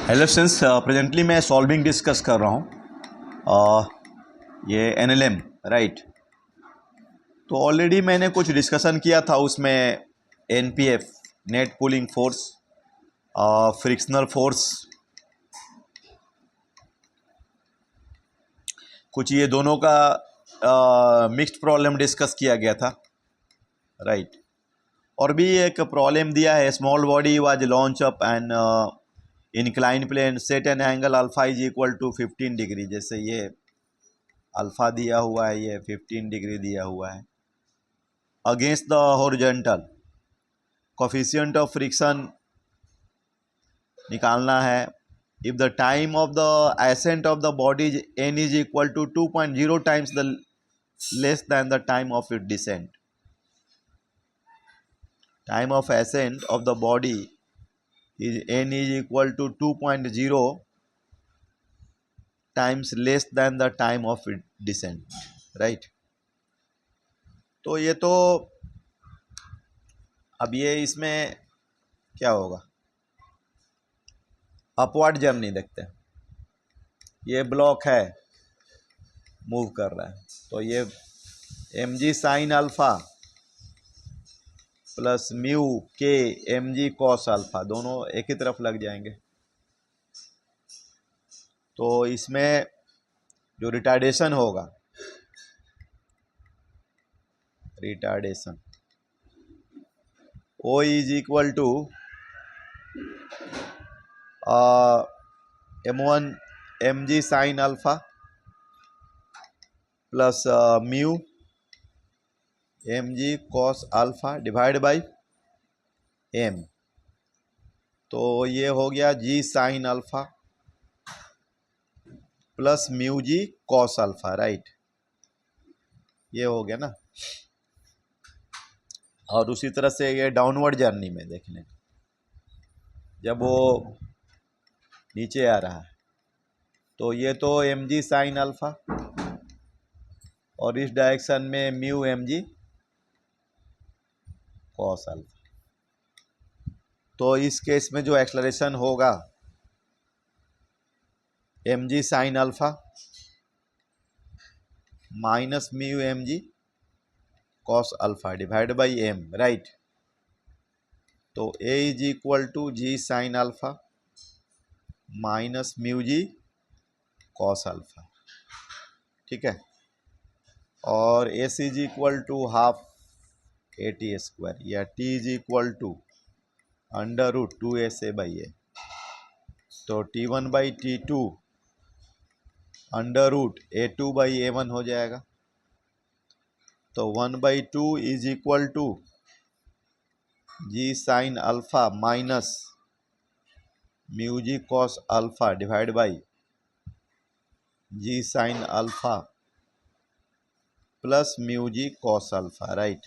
Hello friends, presently मैं solving discuss कर रहा हूँ। ये एनएलएम राइट। तो ऑलरेडी मैंने कुछ डिस्कशन किया था उसमें NPF net pulling force, frictional force, कुछ ये दोनों का मिक्स्ड प्रॉब्लम डिस्कस किया गया था राइट। और भी एक प्रॉब्लम दिया है, small body was launch up and incline plane set an angle alpha is equal to 15 degree. जैसे ये अल्फा दिया हुआ है, ये 15 डिग्री दिया हुआ है against the horizontal. Coefficient of friction निकालना है। If the time of the ascent of the body n is equal to 2.0 times the less than the time of its descent. Time of ascent of the body is n is equal to 2.0 times less than the time of its descent, right? तो ये तो अब ये इसमें क्या होगा, upward journey देखते हैं। ये ब्लॉक है, मूव कर रहा है, तो ये M G sine alpha plus mu के एम जी कॉस अल्फा दोनों एक ही तरफ लग जाएंगे। तो इसमें जो रिटार्डेशन होगा, retardation O is equal to m1 M G sine alpha plus mu M G cos alpha divide by M. तो ये हो गया G sine alpha plus mu G cos alpha, right. ये हो गया ना। और उसी तरह से ये डाउनवर्ड जर्नी में देख लें, जब वो नीचे आ रहा है तो ये तो एम जी साइन अल्फा और इस डायरेक्शन में mu M G cos alpha. तो इस केस में जो एक्सलरेशन होगा M G sine alpha minus mu M G cos alpha divide by M, right. तो A is equal to G sine alpha minus mu G cos alpha, ठीक है। और S is equal to half A T square या T is equal to under root 2 by A. तो T1 by T2 under root A2 by A1 हो जाएगा। तो 1/2 is equal to G sine alpha minus mu G cos alpha divide by G sine alpha plus mu G cos alpha, right.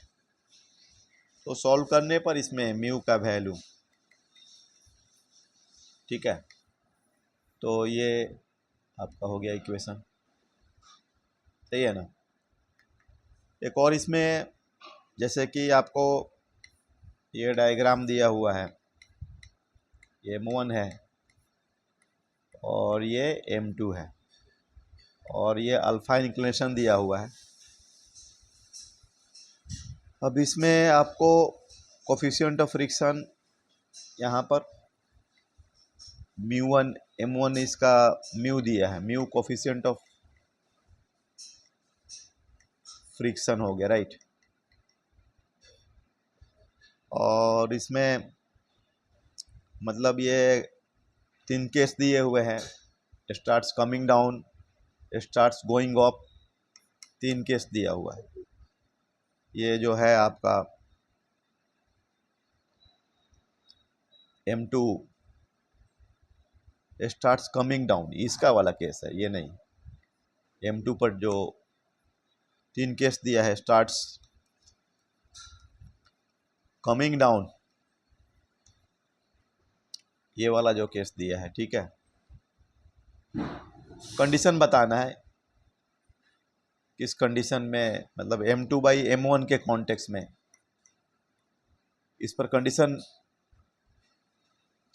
तो solve करने पर इसमें mu का value, ठीक है। तो ये आपका हो गया इक्वेशन, सही है ना। एक और इसमें जैसे कि आपको ये डायग्राम दिया हुआ है, ये M1 है और ये M2 है और ये अल्फा इंक्लिनेशन दिया हुआ है। अब इसमें आपको कोफिशिएंट ऑफ फ्रिक्शन यहाँ पर म्यू1 M1 इसका म्यू दिया है, म्यू कोफिशिएंट ऑफ फ्रिक्शन हो गया, राइट। और इसमें मतलब ये 3 केस दिए हुए हैं, starts coming down, starts going up, 3 case दिया हुआ है। ये जो है आपका M2 स्टार्ट्स कमिंग डाउन, इसका वाला केस है, ये नहीं। M2 पर जो 3 केस दिया है, स्टार्ट्स कमिंग डाउन, ये वाला जो केस दिया है, ठीक है। कंडीशन बताना है किस कंडीशन में, मतलब M2 बाई M1 के कॉन्टेक्स्ट में इस पर कंडीशन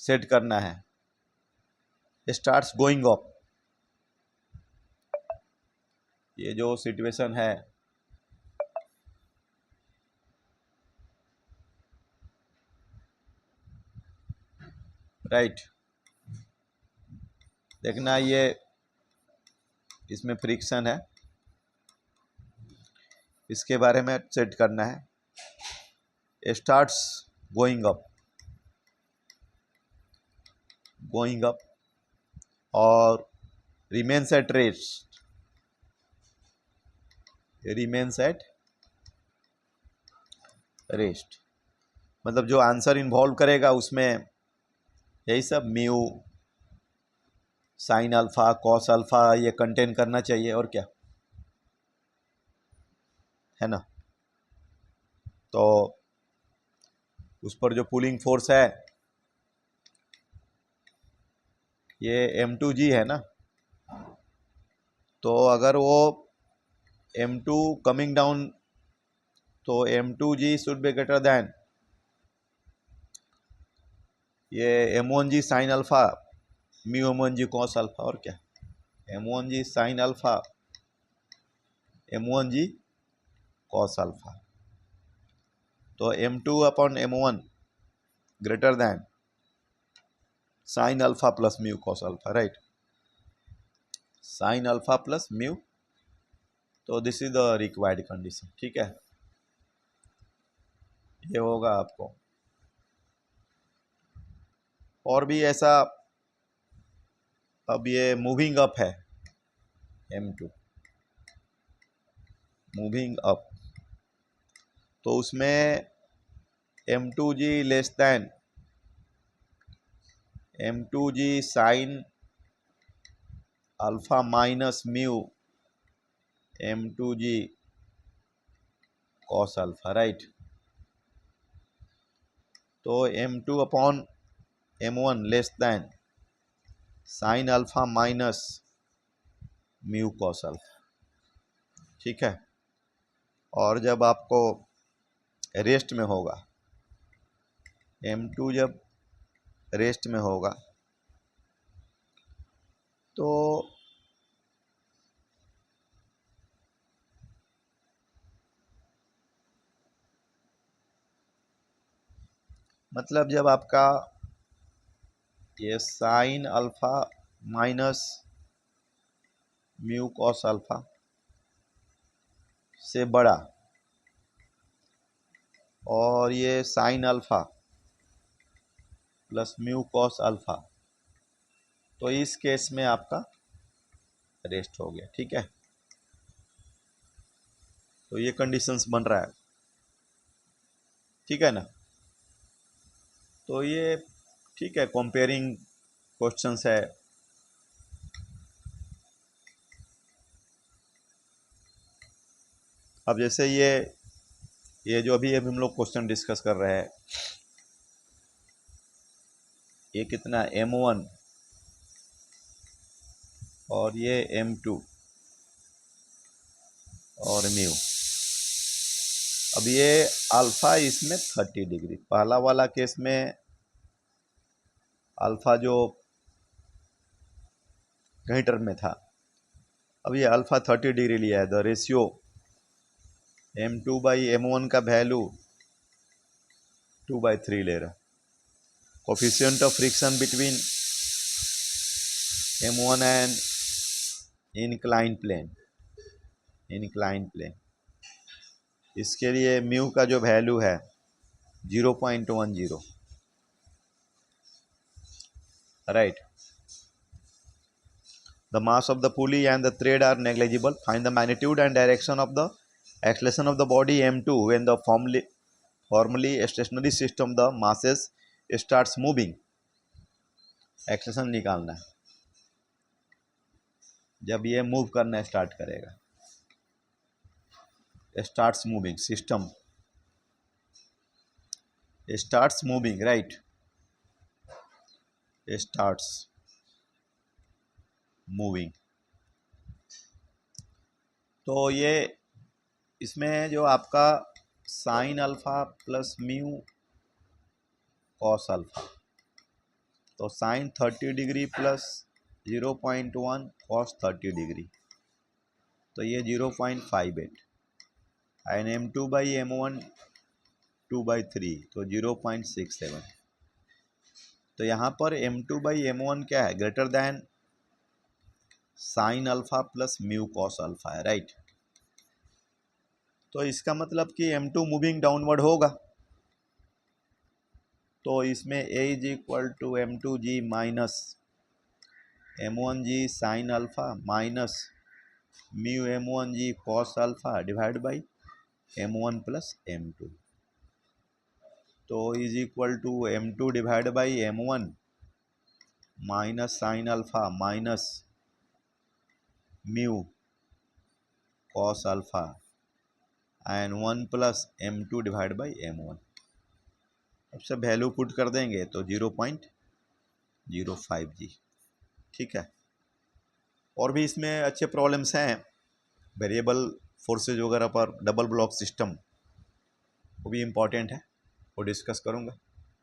सेट करना है। स्टार्ट्स गोइंग अप, ये जो सिचुएशन है राइट, देखना ये इसमें फ्रिक्शन है, इसके बारे में सेट करना है। स्टार्ट्स गोइंग अप और रिमेन्स एट रेस्ट, मतलब जो आंसर इन्वॉल्व करेगा उसमें यही सब mu, sine alpha, cos alpha ये कंटेन करना चाहिए, और क्या है ना। तो उस पर जो पुलिंग फोर्स है ये m2g है ना, तो अगर वो m2 कमिंग डाउन तो m2g should be greater than ये m1g sine alpha mu m1g cos alpha, और क्या m1g sine alpha m1g cos alpha, तो m2 upon m1 greater than sine alpha plus mu cos alpha, right, sine alpha plus mu, तो this is the required condition, ठीक है, ये होगा आपको। और भी ऐसा, अब ये मूविंग अप है m2 मूविंग अप, तो उसमें m2g less than m2g sign alpha minus mu m2g cos alpha, right, तो m2 upon m1 less than sine alpha minus mu cos alpha, ठीक है। और जब आपको रेस्ट में होगा, m2 जब रेस्ट में होगा तो मतलब जब आपका ये sign alpha minus mu cos alpha से बड़ा और ये sign alpha plus mu cos alpha, तो इस केस में आपका रेस्ट हो गया, ठीक है। तो ये कंडीशंस बन रहा है, ठीक है ना। तो ये ठीक है, कंपेयरिंग क्वेश्चंस है। अब जैसे ये जो अभी हम लोग क्वेश्चन डिस्कस कर रहे हैं, ये कितना m1 और ये m2 और म्यू, अब ये अल्फा इसमें 30 डिग्री, पहला वाला केस में अल्फा जो कहीं टर्म में था, अब ये अल्फा 30 डिग्री लिया है, the ratio m2 by m1 का वैल्यू 2/3 ले रहा, coefficient of friction between m1 and incline plane, इसके लिए म्यू का जो वैल्यू है 0.10, right. The mass of the pulley and the thread are negligible. Find the magnitude and direction of the acceleration of the body m2 when the formally stationary system the masses starts moving. Acceleration निकालना है जब ये move करना start करेगा, starts moving, system starts moving, right, starts moving. तो ये इसमें जो आपका sine alpha plus mu cos alpha, तो sine 30 degree plus 0.1 cos 30 degree, तो ये 0.58 एंड M2/M1 2/3 तो 0.67। तो यहाँ पर M2/M1 क्या है, greater than sign alpha plus mu cos alpha है, राइट। तो इसका मतलब कि M2 मूविंग डाउनवर्ड होगा, तो इसमें A is equal to M2G minus M1G sine alpha minus mu M1G cos alpha divide by M1 plus M2, तो is equal to M2 divide by M1 minus sine alpha minus mu cos alpha and 1 plus M2 divide by M1। अब से value put कर देंगे तो 0.05G, ठीक है। और भी इसमें अच्छे प्रॉब्लम्स हैं, वेरिएबल फोर्सेज वगैरह पर, डबल ब्लॉक सिस्टम, वो भी इम्पॉर्टेंट है, वो डिस्कस करूँगा।